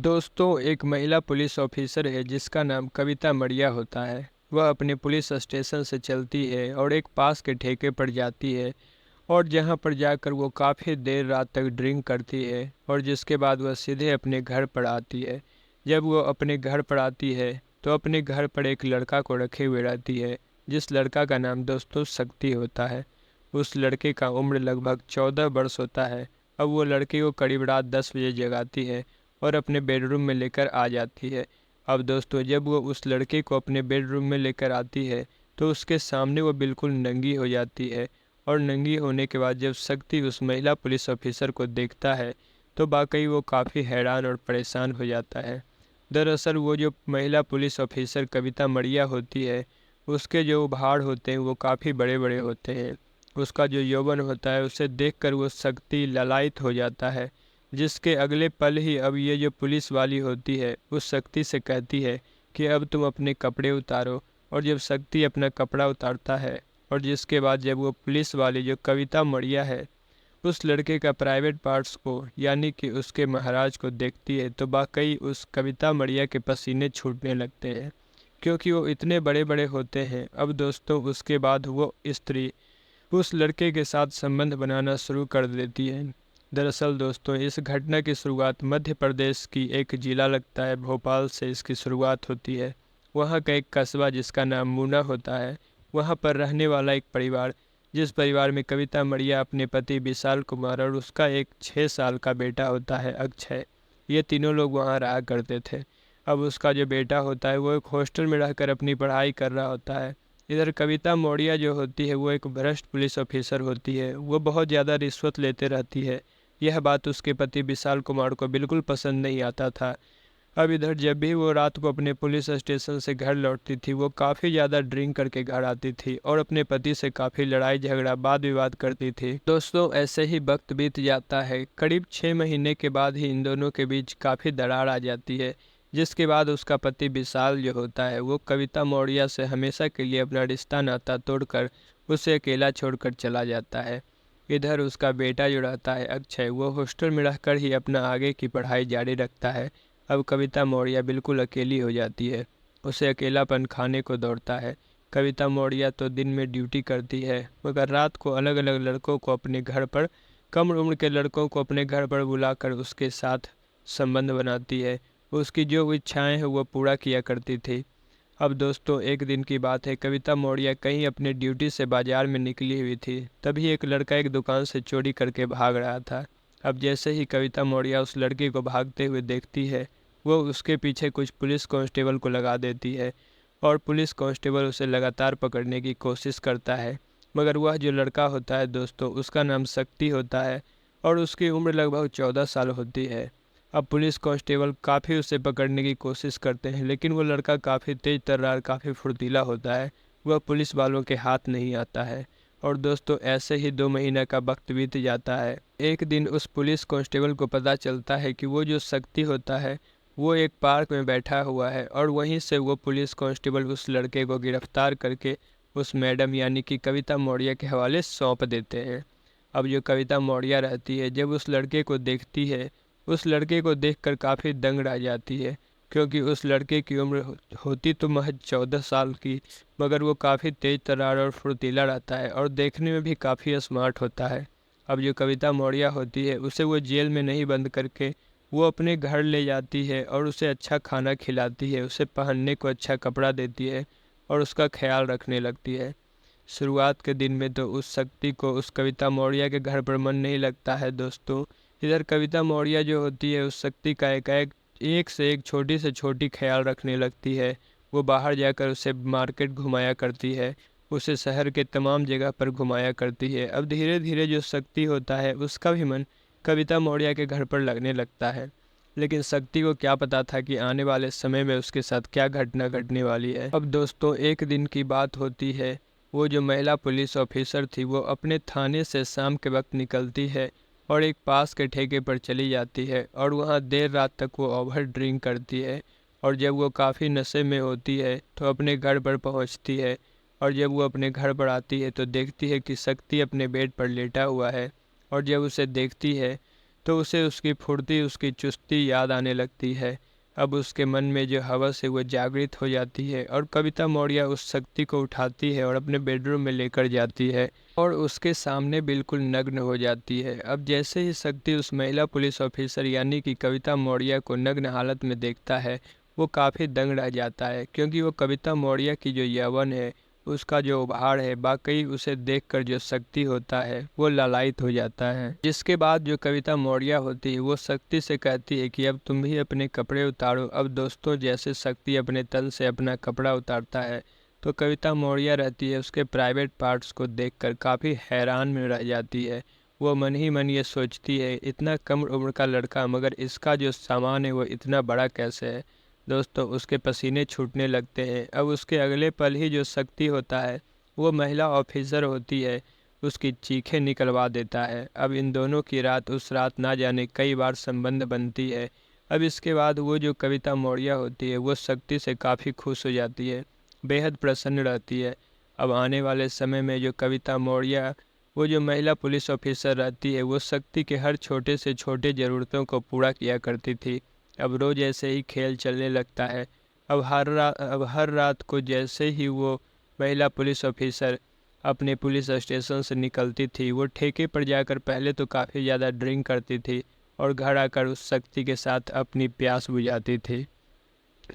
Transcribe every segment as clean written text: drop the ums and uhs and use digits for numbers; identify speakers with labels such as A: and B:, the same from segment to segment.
A: दोस्तों, एक महिला पुलिस ऑफिसर है जिसका नाम कविता मड़िया होता है। वह अपने पुलिस स्टेशन से चलती है और एक पास के ठेके पर जाती है और जहां पर जाकर वो काफ़ी देर रात तक ड्रिंक करती है और जिसके बाद वह सीधे अपने घर पर आती है। जब वो अपने घर पर आती है तो अपने घर पर एक लड़का को रखे हुए रहती है, जिस लड़का का नाम दोस्तों शक्ति होता है। उस लड़के का उम्र लगभग 14 वर्ष होता है। अब वो लड़के को करीब रात 10 बजे जगाती है और अपने बेडरूम में लेकर आ जाती है। अब दोस्तों, जब वो उस लड़के को अपने बेडरूम में लेकर आती है तो उसके सामने वो बिल्कुल नंगी हो जाती है। और नंगी होने के बाद जब शक्ति उस महिला पुलिस ऑफिसर को देखता है तो वाकई वो काफ़ी हैरान और परेशान हो जाता है। दरअसल वो जो महिला पुलिस ऑफिसर कविता मड़िया होती है, उसके जो भाड़ होते हैं वो काफ़ी बड़े बड़े होते हैं। उसका जो यौवन होता है उसे देखकर वो शक्ति ललायत हो जाता है, जिसके अगले पल ही अब ये जो पुलिस वाली होती है उस शक्ति से कहती है कि अब तुम अपने कपड़े उतारो। और जब शक्ति अपना कपड़ा उतारता है और जिसके बाद जब वो पुलिस वाली जो कविता मड़िया है उस लड़के का प्राइवेट पार्ट्स को यानी कि उसके महाराज को देखती है तो वाकई उस कविता मड़िया के पसीने छूटने लगते हैं, क्योंकि वो इतने बड़े बड़े होते हैं। अब दोस्तों, उसके बाद वो स्त्री उस लड़के के साथ संबंध बनाना शुरू कर देती है। दरअसल दोस्तों, इस घटना की शुरुआत मध्य प्रदेश की एक जिला लगता है भोपाल से इसकी शुरुआत होती है। वहाँ का एक कस्बा जिसका नाम मूना होता है, वहाँ पर रहने वाला एक परिवार, जिस परिवार में कविता मड़िया, अपने पति विशाल कुमार और उसका एक 6 साल का बेटा होता है अक्षय, ये तीनों लोग वहाँ रहा करते थे। अब उसका जो बेटा होता है वो एक हॉस्टल में रहकर अपनी पढ़ाई कर रहा होता है। इधर कविता मौर्य जो होती है वो एक भ्रष्ट पुलिस ऑफिसर होती है। वो बहुत ज़्यादा रिश्वत लेते रहती है। यह बात उसके पति विशाल कुमार को बिल्कुल पसंद नहीं आता था। अब इधर जब भी वो रात को अपने पुलिस स्टेशन से घर लौटती थी वो काफ़ी ज़्यादा ड्रिंक करके घर आती थी और अपने पति से काफ़ी लड़ाई झगड़ा वाद विवाद करती थी। दोस्तों, ऐसे ही वक्त बीत जाता है। करीब 6 महीने के बाद ही इन दोनों के बीच काफ़ी दरार आ जाती है, जिसके बाद उसका पति विशाल जो होता है वो कविता मौर्य से हमेशा के लिए अपना रिश्ता नाता तोड़कर उसे अकेला छोड़कर चला जाता है। इधर उसका बेटा जो रहता है अक्षय, वो हॉस्टल में रहकर ही अपना आगे की पढ़ाई जारी रखता है। अब कविता मौर्य बिल्कुल अकेली हो जाती है। उसे अकेलापन खाने को दौड़ता है। कविता मौर्य तो दिन में ड्यूटी करती है मगर रात को अलग अलग लड़कों को अपने घर पर, कम उम्र के लड़कों को अपने घर पर बुलाकर उसके साथ संबंध बनाती है। उसकी जो इच्छाएं हैं वो पूरा किया करती थी। अब दोस्तों, एक दिन की बात है, कविता मौर्य कहीं अपने ड्यूटी से बाजार में निकली हुई थी। तभी एक लड़का एक दुकान से चोरी करके भाग रहा था। अब जैसे ही कविता मौर्य उस लड़के को भागते हुए देखती है वो उसके पीछे कुछ पुलिस कांस्टेबल को लगा देती है और पुलिस कांस्टेबल उसे लगातार पकड़ने की कोशिश करता है। मगर वह जो लड़का होता है दोस्तों, उसका नाम शक्ति होता है और उसकी उम्र लगभग 14 साल होती है। अब पुलिस कांस्टेबल काफ़ी उसे पकड़ने की कोशिश करते हैं लेकिन वो लड़का काफ़ी तेज तर्रार, काफ़ी फुर्तीला होता है। वह पुलिस वालों के हाथ नहीं आता है। और दोस्तों, ऐसे ही 2 महीने का वक्त बीत जाता है। एक दिन उस पुलिस कांस्टेबल को पता चलता है कि वो जो शक्ति होता है वो एक पार्क में बैठा हुआ है और वहीं से वो पुलिस कांस्टेबल उस लड़के को गिरफ्तार करके उस मैडम यानी कि कविता मौर्य के हवाले सौंप देते हैं। अब जो कविता मौर्य रहती है जब उस लड़के को देखती है, उस लड़के को देखकर काफ़ी दंग रह जाती है, क्योंकि उस लड़के की उम्र होती तो महज 14 साल की, मगर वो काफ़ी तेज तर्रार और फुर्तीला रहता है और देखने में भी काफ़ी स्मार्ट होता है। अब जो कविता मौर्य होती है उसे वो जेल में नहीं बंद करके वो अपने घर ले जाती है और उसे अच्छा खाना खिलाती है, उसे पहनने को अच्छा कपड़ा देती है और उसका ख्याल रखने लगती है। शुरुआत के दिन में तो उस शक्ति को उस कविता मौर्य के घर पर मन नहीं लगता है दोस्तों। इधर कविता मौर्य जो होती है उस शक्ति का एक से एक छोटी से छोटी ख्याल रखने लगती है। वो बाहर जाकर उसे मार्केट घुमाया करती है, उसे शहर के तमाम जगह पर घुमाया करती है। अब धीरे धीरे जो शक्ति होता है उसका भी मन कविता मौर्य के घर पर लगने लगता है। लेकिन शक्ति को क्या पता था कि आने वाले समय में उसके साथ क्या घटना घटने वाली है। अब दोस्तों, एक दिन की बात होती है, वो जो महिला पुलिस ऑफिसर थी वो अपने थाने से शाम के वक्त निकलती है और एक पास के ठेके पर चली जाती है और वहाँ देर रात तक वो ओवर ड्रिंक करती है। और जब वो काफ़ी नशे में होती है तो अपने घर पर पहुँचती है और जब वो अपने घर पर आती है तो देखती है कि शक्ति अपने बेड पर लेटा हुआ है। और जब उसे देखती है तो उसे उसकी फुर्ती, उसकी चुस्ती याद आने लगती है। अब उसके मन में जो हवस है वो जागृत हो जाती है और कविता मौर्य उस शक्ति को उठाती है और अपने बेडरूम में लेकर जाती है और उसके सामने बिल्कुल नग्न हो जाती है। अब जैसे ही शक्ति उस महिला पुलिस ऑफिसर यानी कि कविता मौर्य को नग्न हालत में देखता है, वो काफ़ी दंग रह जाता है, क्योंकि वो कविता मौर्य की जो यौवन है, उसका जो उभार है, वाकई उसे देखकर जो शक्ति होता है वो लालायित हो जाता है। जिसके बाद जो कविता मौर्य होती है वो शक्ति से कहती है कि अब तुम भी अपने कपड़े उतारो। अब दोस्तों, जैसे शक्ति अपने तन से अपना कपड़ा उतारता है तो कविता मौर्य रहती है उसके प्राइवेट पार्ट्स को देखकर काफ़ी हैरान में रह जाती है। वो मन ही मन ये सोचती है, इतना कम उम्र का लड़का, मगर इसका जो सामान है वो इतना बड़ा कैसे है। दोस्तों, उसके पसीने छूटने लगते हैं। अब उसके अगले पल ही जो शक्ति होता है वो महिला ऑफिसर होती है, उसकी चीखें निकलवा देता है। अब इन दोनों की रात उस रात ना जाने कई बार संबंध बनती है। अब इसके बाद वो जो कविता मौर्य होती है वो शक्ति से काफ़ी खुश हो जाती है, बेहद प्रसन्न रहती है। अब आने वाले समय में जो कविता मौर्य, वो जो महिला पुलिस ऑफिसर रहती है, वो शक्ति के हर छोटे से छोटे ज़रूरतों को पूरा किया करती थी। अब रोज़ ऐसे ही खेल चलने लगता है। अब हर रात को जैसे ही वो महिला पुलिस ऑफिसर अपने पुलिस स्टेशन से निकलती थी, वो ठेके पर जाकर पहले तो काफ़ी ज़्यादा ड्रिंक करती थी और घर आकर उस शक्ति के साथ अपनी प्यास बुझाती थी।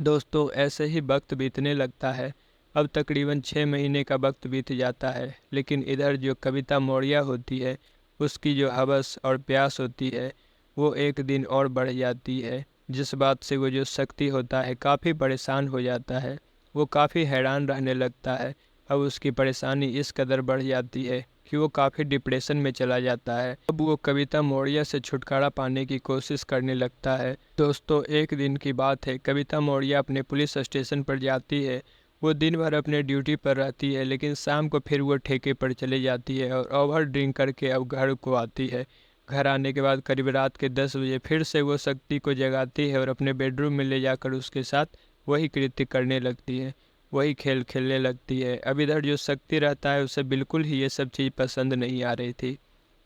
A: दोस्तों, ऐसे ही वक्त बीतने लगता है। अब तकरीबन 6 महीने का वक्त बीत जाता है, लेकिन इधर जो कविता मौर्य होती है, उसकी जो हवस और प्यास होती है वो एक दिन और बढ़ जाती है, जिस बात से वो जो शक्ति होता है काफ़ी परेशान हो जाता है। वो काफ़ी हैरान रहने लगता है। अब उसकी परेशानी इस कदर बढ़ जाती है कि वो काफ़ी डिप्रेशन में चला जाता है। अब वो कविता मौर्य से छुटकारा पाने की कोशिश करने लगता है। दोस्तों, एक दिन की बात है, कविता मौर्य अपने पुलिस स्टेशन पर जाती है। वो दिन भर अपने ड्यूटी पर रहती है, लेकिन शाम को फिर वो ठेके पर चले जाती है और ओवर ड्रिंक करके अब घर को आती है। घर आने के बाद करीब रात के 10 बजे फिर से वो शक्ति को जगाती है और अपने बेडरूम में ले जाकर उसके साथ वही कृत्य करने लगती है, वही खेल खेलने लगती है। अब इधर जो शक्ति रहता है उसे बिल्कुल ही ये सब चीज़ पसंद नहीं आ रही थी।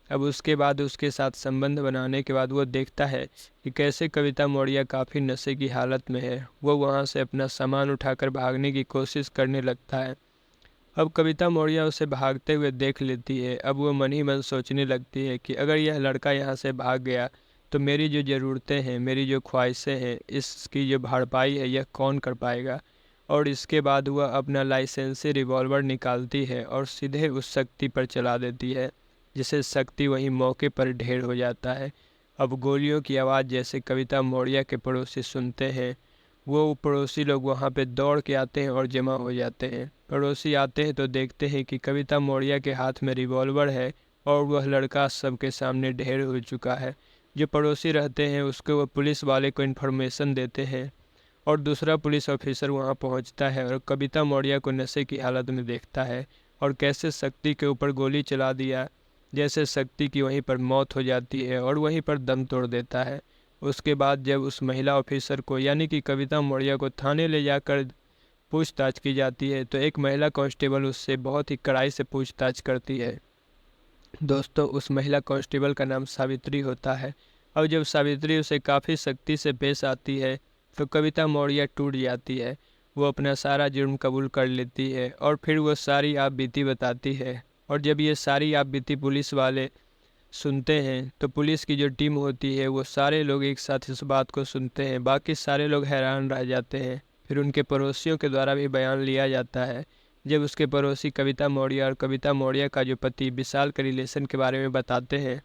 A: अब उसके बाद उसके साथ संबंध बनाने के बाद वो देखता है कि कैसे कविता मौर्य काफ़ी नशे की हालत में है। वो वहाँ से अपना सामान उठाकर भागने की कोशिश करने लगता है। अब कविता मौर्य उसे भागते हुए देख लेती है। अब वो मन ही मन सोचने लगती है कि अगर यह लड़का यहाँ से भाग गया तो मेरी जो ज़रूरतें हैं, मेरी जो ख्वाहिशें हैं, इसकी जो भरपाई है यह कौन कर पाएगा। और इसके बाद वह अपना लाइसेंसी रिवॉल्वर निकालती है और सीधे उस शक्ति पर चला देती है, जिससे शक्ति वहीं मौके पर ढेर हो जाता है। अब गोलियों की आवाज़ जैसे कविता मौर्य के पड़ोसी सुनते हैं, वो पड़ोसी लोग वहाँ पे दौड़ के आते हैं और जमा हो जाते हैं। पड़ोसी आते हैं तो देखते हैं कि कविता मौर्य के हाथ में रिवॉल्वर है और वह लड़का सबके सामने ढेर हो चुका है। जो पड़ोसी रहते हैं उसको वो पुलिस वाले को इन्फॉर्मेशन देते हैं और दूसरा पुलिस ऑफिसर वहाँ पहुँचता है और कविता मौर्य को नशे की हालत में देखता है और कैसे शक्ति के ऊपर गोली चला दिया, जैसे शक्ति की वहीं पर मौत हो जाती है और वहीं पर दम तोड़ देता है। उसके बाद जब उस महिला ऑफिसर को यानी कि कविता मौर्य को थाने ले जाकर पूछताछ की जाती है तो एक महिला कांस्टेबल उससे बहुत ही कड़ाई से पूछताछ करती है। दोस्तों, उस महिला कांस्टेबल का नाम सावित्री होता है। और जब सावित्री उसे काफ़ी सख्ती से पेश आती है तो कविता मौर्य टूट जाती है। वो अपना सारा जुर्म कबूल कर लेती है और फिर वो सारी आप बीती बताती है। और जब ये सारी आप बीती पुलिस वाले सुनते हैं तो पुलिस की जो टीम होती है वो सारे लोग एक साथ इस बात को सुनते हैं। बाकी सारे लोग हैरान रह जाते हैं। फिर उनके पड़ोसियों के द्वारा भी बयान लिया जाता है। जब उसके पड़ोसी कविता मौर्य और कविता मौर्य का जो पति विशाल के रिलेशन के बारे में बताते हैं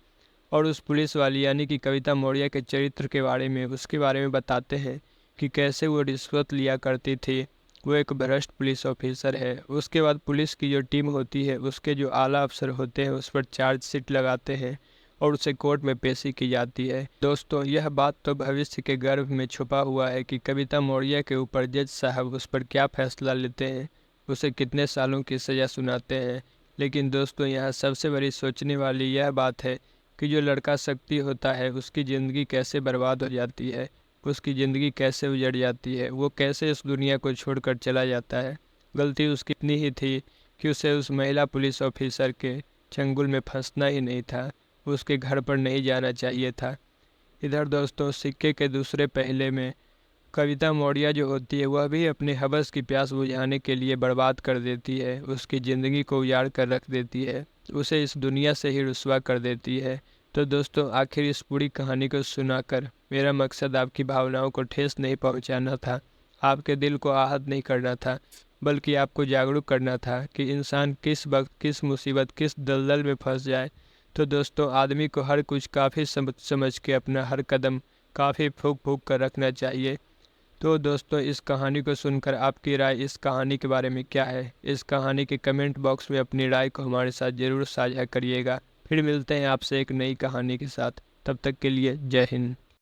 A: और उस पुलिस वाली यानी कि कविता मौर्य के चरित्र के बारे में उसके बारे में बताते हैं कि कैसे वो रिश्वत लिया करती थी, वो एक भ्रष्ट पुलिस ऑफिसर है। उसके बाद पुलिस की जो टीम होती है उसके जो आला अफसर होते हैं उस पर चार्जशीट लगाते हैं और उसे कोर्ट में पेशी की जाती है। दोस्तों, यह बात तो भविष्य के गर्भ में छुपा हुआ है कि कविता मौर्य के ऊपर जज साहब उस पर क्या फैसला लेते हैं, उसे कितने सालों की सज़ा सुनाते हैं। लेकिन दोस्तों, यहाँ सबसे बड़ी सोचने वाली यह बात है कि जो लड़का शक्ति होता है उसकी ज़िंदगी कैसे बर्बाद हो जाती है, उसकी ज़िंदगी कैसे उजड़ जाती है, वो कैसे इस दुनिया को छोड़कर चला जाता है। गलती उसकी इतनी ही थी कि उसे उस महिला पुलिस ऑफिसर के चंगुल में फंसना ही नहीं था, उसके घर पर नहीं जाना चाहिए था। इधर दोस्तों सिक्के के दूसरे पहले में कविता मौर्य जो होती है वह भी अपने हवस की प्यास बुझाने के लिए बर्बाद कर देती है, उसकी ज़िंदगी को उजाड़ कर रख देती है, उसे इस दुनिया से ही रुस्वा कर देती है। तो दोस्तों आखिर इस पूरी कहानी को सुनाकर मेरा मकसद आपकी भावनाओं को ठेस नहीं पहुंचाना था, आपके दिल को आहत नहीं करना था, बल्कि आपको जागरूक करना था कि इंसान किस वक्त किस मुसीबत किस दलदल में फंस जाए। तो दोस्तों आदमी को हर कुछ काफ़ी समझ के अपना हर कदम काफ़ी फूक फूक कर रखना चाहिए। तो दोस्तों इस कहानी को सुनकर आपकी राय इस कहानी के बारे में क्या है? इस कहानी के कमेंट बॉक्स में अपनी राय को हमारे साथ ज़रूर साझा करिएगा। फिर मिलते हैं आपसे एक नई कहानी के साथ। तब तक के लिए जय हिंद।